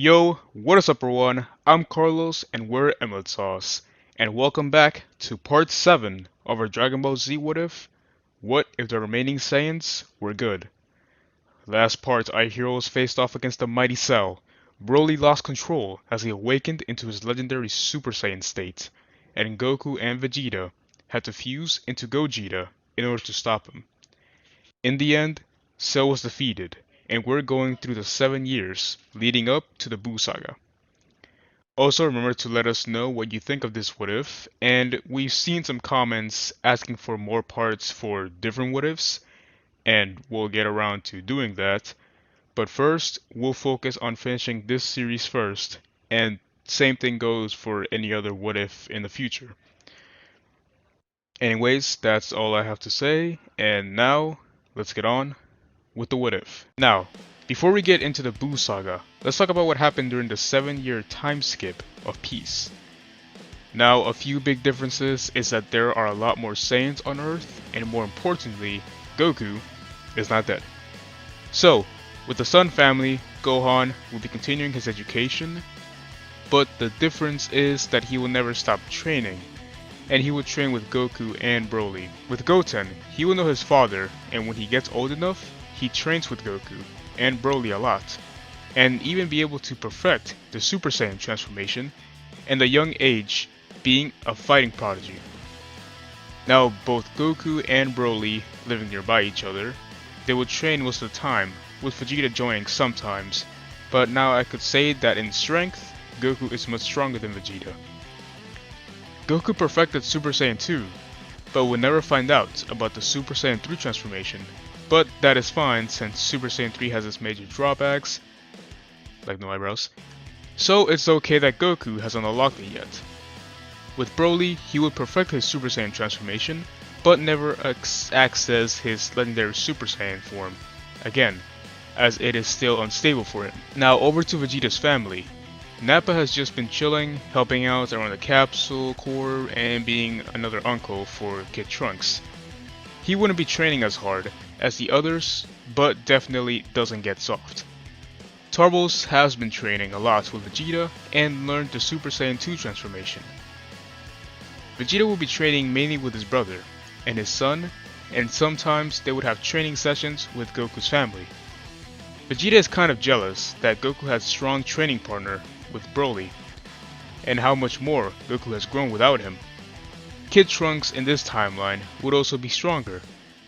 Yo, what is up everyone? I'm Carlos and we're Emerald Sauce. And welcome back to part 7 of our Dragon Ball Z What If? What if the remaining Saiyans were good? Last part, our heroes faced off against the mighty Cell. Broly lost control as he awakened into his legendary Super Saiyan state, and Goku and Vegeta had to fuse into Gogeta in order to stop him. In the end, Cell was defeated, and we're going through the 7 years leading up to the Buu Saga. Also, remember to let us know what you think of this what if, and we've seen some comments asking for more parts for different what ifs, and we'll get around to doing that. But first, we'll focus on finishing this series first, and same thing goes for any other what if in the future. Anyways, that's all I have to say, and now, let's get on with the what if. Now, before we get into the Buu Saga, let's talk about what happened during the 7-year time skip of peace. Now, a few big differences is that there are a lot more Saiyans on Earth, and more importantly, Goku is not dead. So, with the Sun family, Gohan will be continuing his education, but the difference is that he will never stop training, and he will train with Goku and Broly. With Goten, he will know his father, and when he gets old enough, he trains with Goku and Broly a lot, and even be able to perfect the Super Saiyan transformation, and a young age being a fighting prodigy. Now, both Goku and Broly living nearby each other, they would train most of the time, with Vegeta joining sometimes, but now I could say that in strength, Goku is much stronger than Vegeta. Goku perfected Super Saiyan 2, but would never find out about the Super Saiyan 3 transformation. But that is fine since Super Saiyan 3 has its major drawbacks, like no eyebrows, so it's okay that Goku hasn't unlocked it yet. With Broly, he would perfect his Super Saiyan transformation, but never access his legendary Super Saiyan form, again, as it is still unstable for him. Now over to Vegeta's family. Nappa has just been chilling, helping out around the Capsule Corps, and being another uncle for Kid Trunks. He wouldn't be training as hard as the others, but definitely doesn't get soft. Turles has been training a lot with Vegeta and learned the Super Saiyan 2 transformation. Vegeta will be training mainly with his brother and his son, and sometimes they would have training sessions with Goku's family. Vegeta is kind of jealous that Goku has a strong training partner with Broly, and how much more Goku has grown without him. Kid Trunks in this timeline would also be stronger,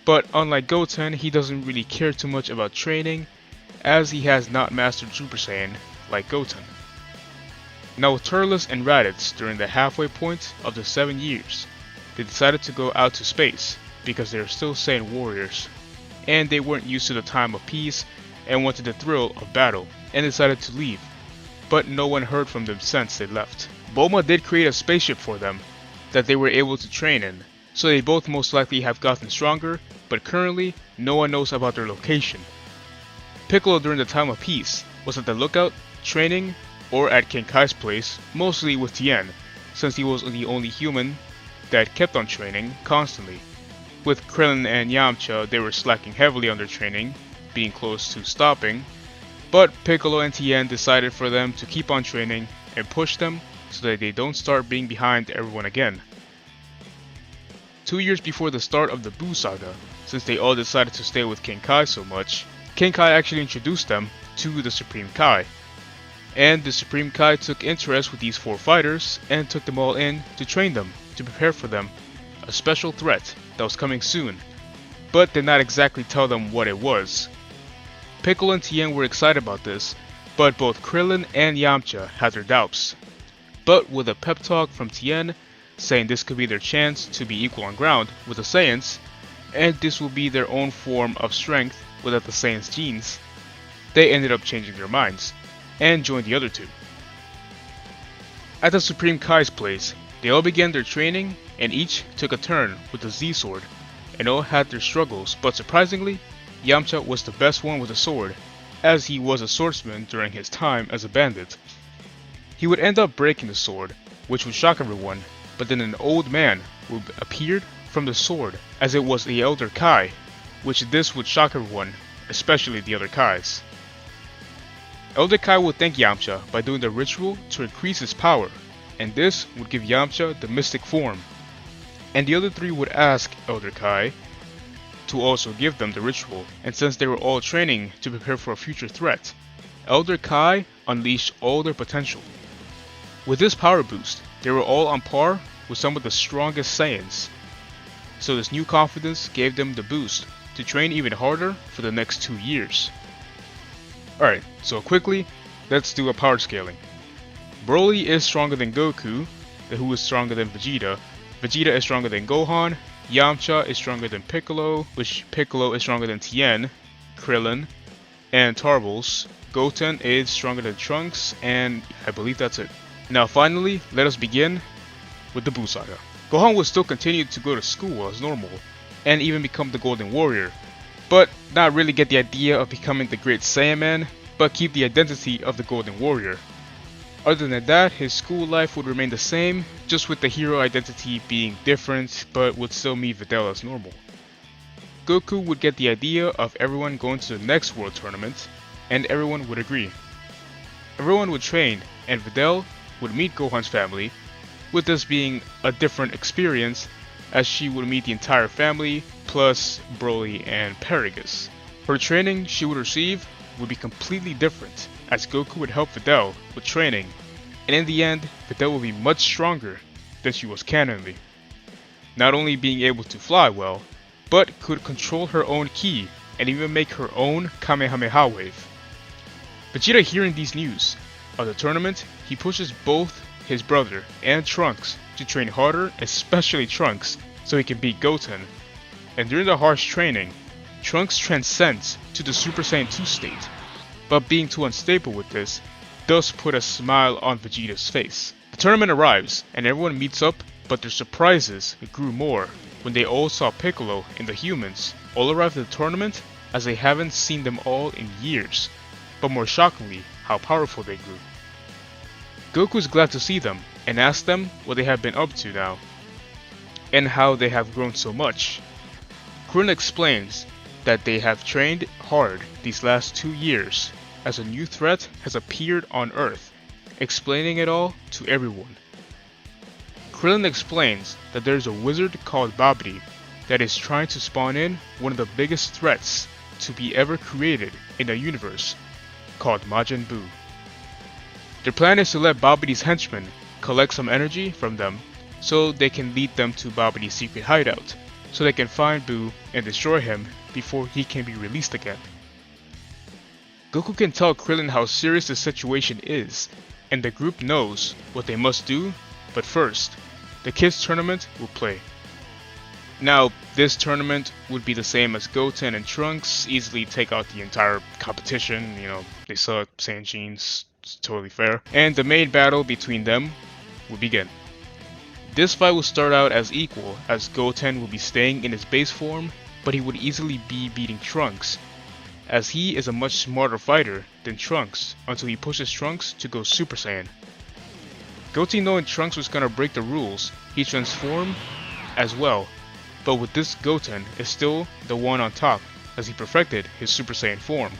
but unlike Goten, he doesn't really care too much about training, as he has not mastered Super Saiyan like Goten. Now with Turles and Raditz during the halfway point of the 7 years, they decided to go out to space because they are still Saiyan warriors, and they weren't used to the time of peace and wanted the thrill of battle, and decided to leave, but no one heard from them since they left. Bulma did create a spaceship for them that they were able to train in, so they both most likely have gotten stronger, but currently no one knows about their location. Piccolo during the time of peace was at the lookout, training, or at King Kai's place, mostly with Tien, since he was the only human that kept on training constantly. With Krillin and Yamcha, they were slacking heavily on their training, being close to stopping, but Piccolo and Tien decided for them to keep on training and push them so that they don't start being behind everyone again. 2 years before the start of the Buu Saga, since they all decided to stay with King Kai so much, King Kai actually introduced them to the Supreme Kai. And the Supreme Kai took interest with these 4 fighters and took them all in to train them, to prepare for them, a special threat that was coming soon, but did not exactly tell them what it was. Piccolo and Tien were excited about this, but both Krillin and Yamcha had their doubts. But with a pep talk from Tien, saying this could be their chance to be equal on ground with the Saiyans, and this will be their own form of strength without the Saiyans' genes, they ended up changing their minds, and joined the other 2. At the Supreme Kai's place, they all began their training, and each took a turn with the Z-Sword, and all had their struggles, but surprisingly, Yamcha was the best one with a sword, as he was a swordsman during his time as a bandit. He would end up breaking the sword, which would shock everyone, but then an old man would appear from the sword, as it was the Elder Kai, which this would shock everyone, especially the other Kais. Elder Kai would thank Yamcha by doing the ritual to increase his power, and this would give Yamcha the mystic form. And the other three would ask Elder Kai to also give them the ritual, and since they were all training to prepare for a future threat, Elder Kai unleashed all their potential. With this power boost, they were all on par with some of the strongest Saiyans. So this new confidence gave them the boost to train even harder for the next 2 years. Alright, so quickly, let's do a power scaling. Broly is stronger than Goku, who is stronger than Vegeta. Vegeta is stronger than Gohan. Yamcha is stronger than Piccolo, which Piccolo is stronger than Tien, Krillin, and Turles. Goten is stronger than Trunks, and I believe that's it. Now finally, let us begin with the Buu Saga. Gohan will still continue to go to school as normal, and even become the Golden Warrior, but not really get the idea of becoming the Great Saiyan, but keep the identity of the Golden Warrior. Other than that, his school life would remain the same, just with the hero identity being different, but would still meet Videl as normal. Goku would get the idea of everyone going to the next world tournament, and everyone would agree. Everyone would train, and Videl would meet Gohan's family, with this being a different experience, as she would meet the entire family, plus Broly and Paragus. Her training she would receive would be completely different, as Goku would help Videl with training, and in the end, Videl would be much stronger than she was canonly. Not only being able to fly well, but could control her own ki and even make her own Kamehameha wave. Vegeta, hearing these news of the tournament, he pushes both his brother and Trunks to train harder, especially Trunks, so he can beat Goten. And during the harsh training, Trunks transcends to the Super Saiyan 2 state, but being too unstable with this does put a smile on Vegeta's face. The tournament arrives and everyone meets up, but their surprises grew more when they all saw Piccolo and the humans all arrive at the tournament, as they haven't seen them all in years, but more shockingly, how powerful they grew. Goku is glad to see them and asks them what they have been up to now, and how they have grown so much. Krillin explains that they have trained hard these last 2 years, as a new threat has appeared on Earth, explaining it all to everyone. Krillin explains that there is a wizard called Babidi that is trying to spawn in one of the biggest threats to be ever created in the universe, called Majin Buu. Their plan is to let Babidi's henchmen collect some energy from them so they can lead them to Babidi's secret hideout, so they can find Buu and destroy him before he can be released again. Goku can tell Krillin how serious the situation is, and the group knows what they must do, but first, the kids tournament will play. Now, this tournament would be the same as Goten and Trunks, easily take out the entire competition, they suck, Saiyan genes, it's totally fair. And the main battle between them will begin. This fight will start out as equal, as Goten will be staying in his base form, but he would easily be beating Trunks, as he is a much smarter fighter than Trunks until he pushes Trunks to go Super Saiyan. Goten, knowing Trunks was gonna break the rules, he transformed as well, but with this Goten is still the one on top, as he perfected his Super Saiyan form.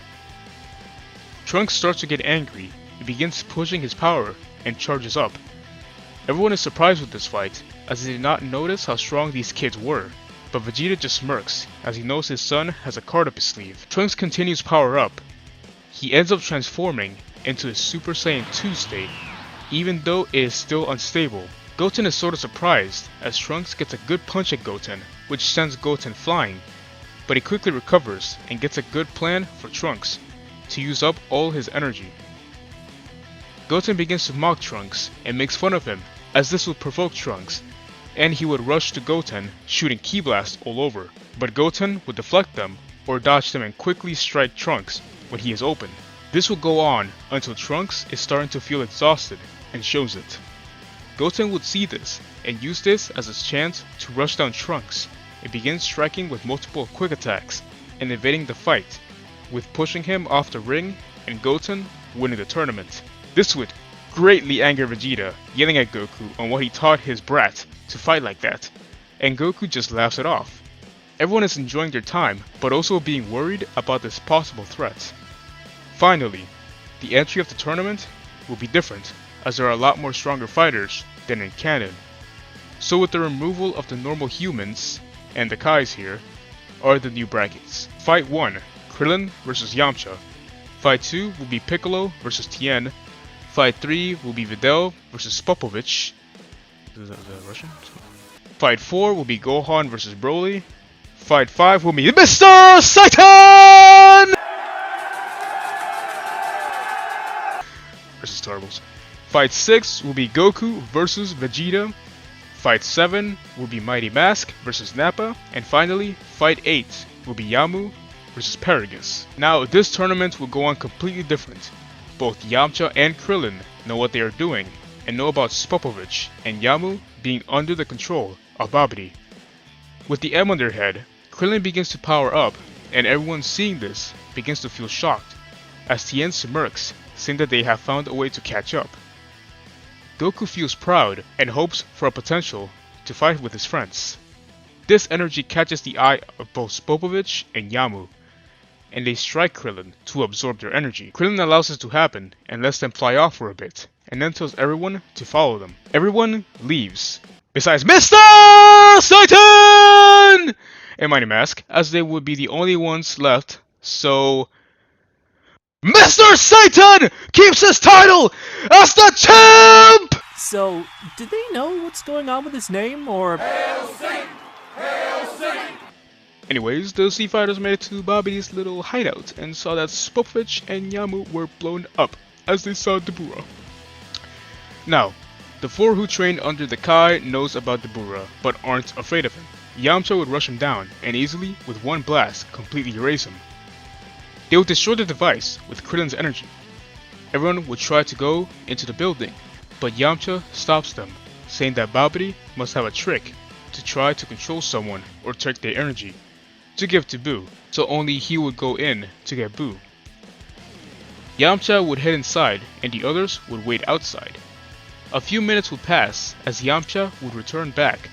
Trunks starts to get angry, he begins pushing his power and charges up. Everyone is surprised with this fight, as they did not notice how strong these kids were, but Vegeta just smirks as he knows his son has a card up his sleeve. Trunks continues power up. He ends up transforming into his Super Saiyan 2 state, even though it is still unstable. Goten is sort of surprised as Trunks gets a good punch at Goten, which sends Goten flying, but he quickly recovers and gets a good plan for Trunks to use up all his energy. Goten begins to mock Trunks and makes fun of him, as this would provoke Trunks, and he would rush to Goten, shooting ki blasts all over, but Goten would deflect them or dodge them and quickly strike Trunks when he is open. This will go on until Trunks is starting to feel exhausted and shows it. Goten would see this and use this as his chance to rush down Trunks and begin striking with multiple quick attacks and evading the fight, with pushing him off the ring and Goten winning the tournament. This would greatly anger Vegeta, yelling at Goku on what he taught his brat to fight like that, and Goku just laughs it off. Everyone is enjoying their time, but also being worried about this possible threat. Finally, The entry of the tournament will be different, as there are a lot more stronger fighters than in canon. So with the removal of the normal humans, and the Kais here, are the new brackets. Fight 1, Krillin vs Yamcha. Fight 2 will be Piccolo vs Tien. Fight 3 will be Videl vs Popovich. Is that Russian? Fight 4 will be Gohan vs Broly. Fight 5 will be Mr. Satan vs Turles. Fight 6 will be Goku vs Vegeta. Fight 7 will be Mighty Mask vs Nappa. And finally, Fight 8 will be Yamu vs Paragus. Now, this tournament will go on completely different. Both Yamcha and Krillin know what they are doing, and know about Popovich and Yamu being under the control of Babidi. With the M on their head, Krillin begins to power up, and everyone seeing this begins to feel shocked, as Tien smirks, saying that they have found a way to catch up. Goku feels proud and hopes for a potential to fight with his friends. This energy catches the eye of both Popovich and Yamu, and they strike Krillin to absorb their energy. Krillin allows this to happen and lets them fly off for a bit, and then tells everyone to follow them. Everyone leaves, besides Mr. Satan and Mighty Mask, as they would be the only ones left, so Mr. Satan keeps his title as the champ! So, did they know what's going on with his name, or... Hail Satan! Hail Satan! Anyways, the Sea Fighters made it to Babidi's little hideout and saw that Popovich and Yamu were blown up as they saw Dabura. Now, the 4 who trained under the Kai knows about Dabura, but aren't afraid of him. Yamcha would rush him down and easily, with one blast, completely erase him. They would destroy the device with Krillin's energy. Everyone would try to go into the building, but Yamcha stops them, saying that Babidi must have a trick to try to control someone or take their energy to give to Boo, so only he would go in to get Boo. Yamcha would head inside and the others would wait outside. A few minutes would pass as Yamcha would return back,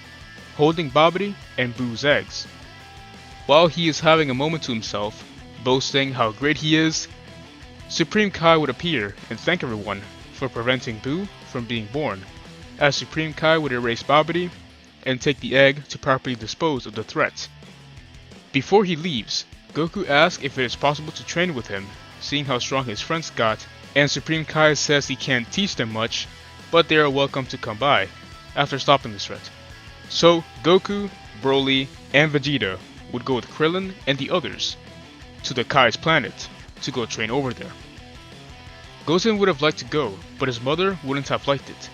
holding Babidi and Boo's eggs. While he is having a moment to himself, boasting how great he is, Supreme Kai would appear and thank everyone for preventing Boo from being born, as Supreme Kai would erase Babidi and take the egg to properly dispose of the threat. Before he leaves, Goku asks if it is possible to train with him, seeing how strong his friends got, and Supreme Kai says he can't teach them much, but they are welcome to come by, after stopping this threat. So Goku, Broly, and Vegeta would go with Krillin and the others to the Kai's planet to go train over there. Goten would have liked to go, but his mother wouldn't have liked it.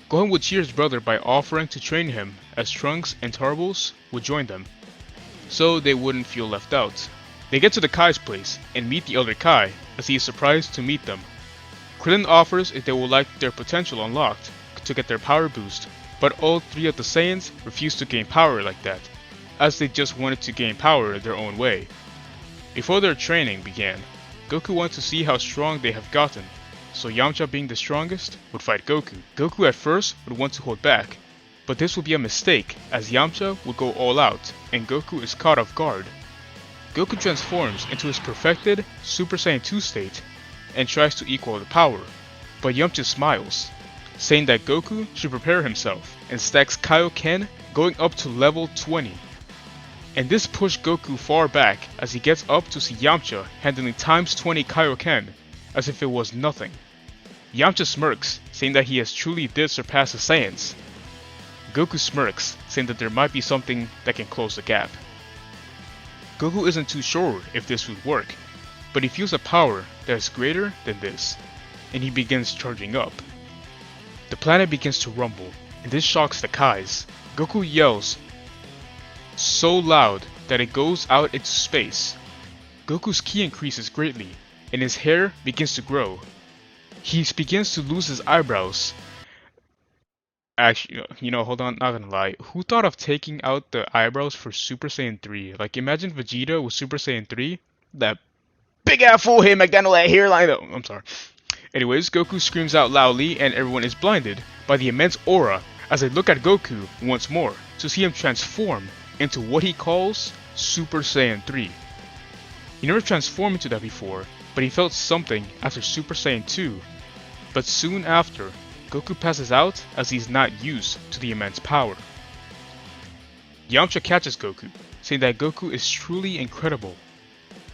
Gohan would cheer his brother by offering to train him, as Trunks and Turles would join them, so they wouldn't feel left out. They get to the Kai's place and meet the other Kai, as he is surprised to meet them. Krillin offers if they would like their potential unlocked to get their power boost, but all 3 of the Saiyans refuse to gain power like that, as they just wanted to gain power their own way. Before their training began, Goku wanted to see how strong they have gotten, so Yamcha, being the strongest, would fight Goku. Goku at first would want to hold back, but this would be a mistake as Yamcha would go all out and Goku is caught off guard. Goku transforms into his perfected Super Saiyan 2 state and tries to equal the power, but Yamcha smiles, saying that Goku should prepare himself and stacks Kaioken going up to level 20. And this pushed Goku far back as he gets up to see Yamcha handling times 20 Kaioken as if it was nothing. Yamcha smirks, saying that he has truly did surpass the Saiyans. Goku smirks, saying that there might be something that can close the gap. Goku isn't too sure if this would work, but he feels a power that is greater than this, and he begins charging up. The planet begins to rumble, and this shocks the Kais. Goku yells so loud that it goes out into space. Goku's ki increases greatly, and his hair begins to grow. He begins to lose his eyebrows. Actually, hold on, not gonna lie. Who thought of taking out the eyebrows for Super Saiyan 3? Like, imagine Vegeta with Super Saiyan 3. That big ass forehead, McDonald, that hairline. Oh, I'm sorry. Anyways, Goku screams out loudly, and everyone is blinded by the immense aura as they look at Goku once more to see him transform into what he calls Super Saiyan 3. He never transformed into that before, but he felt something after Super Saiyan 2. But soon after, Goku passes out as he's not used to the immense power. Yamcha catches Goku, saying that Goku is truly incredible,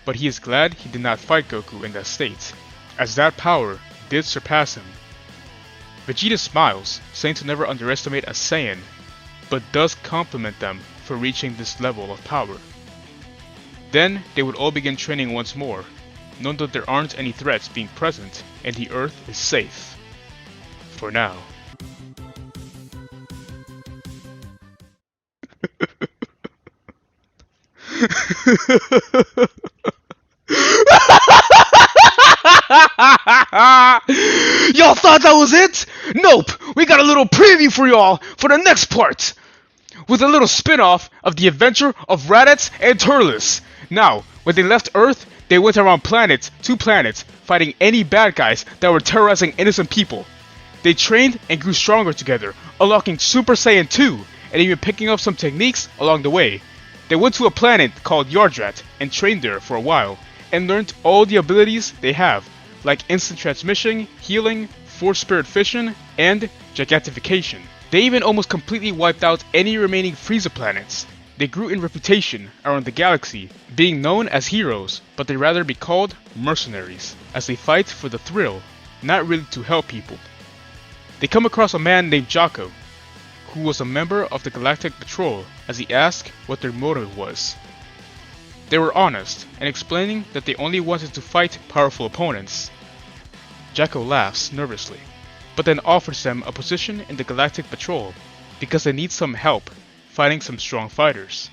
but he is glad he did not fight Goku in that state, as that power did surpass him. Vegeta smiles, saying to never underestimate a Saiyan, but does compliment them for reaching this level of power. Then they would all begin training once more, knowing that there aren't any threats being present and the Earth is safe. For now. Y'all thought that was it? Nope! We got a little preview for y'all for the next part! With a little spin-off of the adventure of Raditz and Turles. Now, when they left Earth, they went around planet to planet, fighting any bad guys that were terrorizing innocent people. They trained and grew stronger together, unlocking Super Saiyan 2, and even picking up some techniques along the way. They went to a planet called Yardrat and trained there for a while, and learned all the abilities they have, like instant transmission, healing, force spirit fission, and gigantification. They even almost completely wiped out any remaining Frieza planets. They grew in reputation around the galaxy, being known as heroes, but they'd rather be called mercenaries, as they fight for the thrill, not really to help people. They come across a man named Jocko, who was a member of the Galactic Patrol, as he asked what their motive was. They were honest, and explaining that they only wanted to fight powerful opponents. Jocko laughs nervously, but then offers them a position in the Galactic Patrol, because they need some help fighting some strong fighters.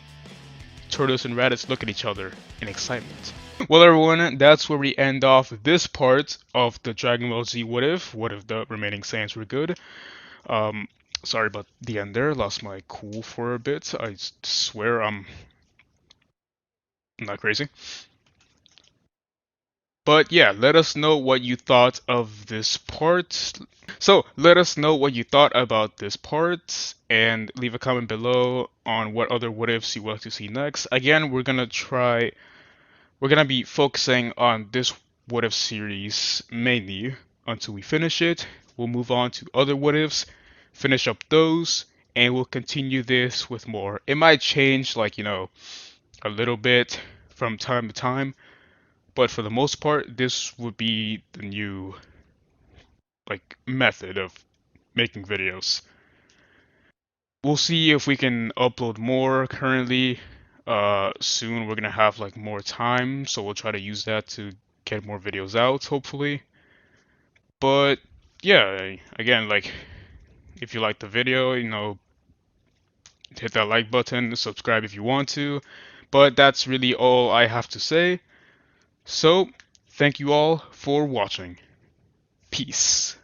Turles and Raditz look at each other in excitement. Well everyone, that's where we end off this part of the Dragon Ball Z What If the remaining Saiyans were good. Sorry about the end there, lost my cool for a bit. I swear I'm not crazy. But yeah, let us know what you thought of this part. So let us know what you thought about this part and leave a comment below on what other what ifs you would like to see next. Again, we're gonna be focusing on this what if series mainly until we finish it. We'll move on to other what ifs, finish up those, and we'll continue this with more. It might change, like, you know, a little bit from time to time, but for the most part, this would be the new, like, method of making videos. We'll see if we can upload more currently. Soon we're gonna have like more time, so we'll try to use that to get more videos out, hopefully. But yeah, again, like, if you like the video, you know, hit that like button, subscribe if you want to. But that's really all I have to say. So, thank you all for watching. Peace.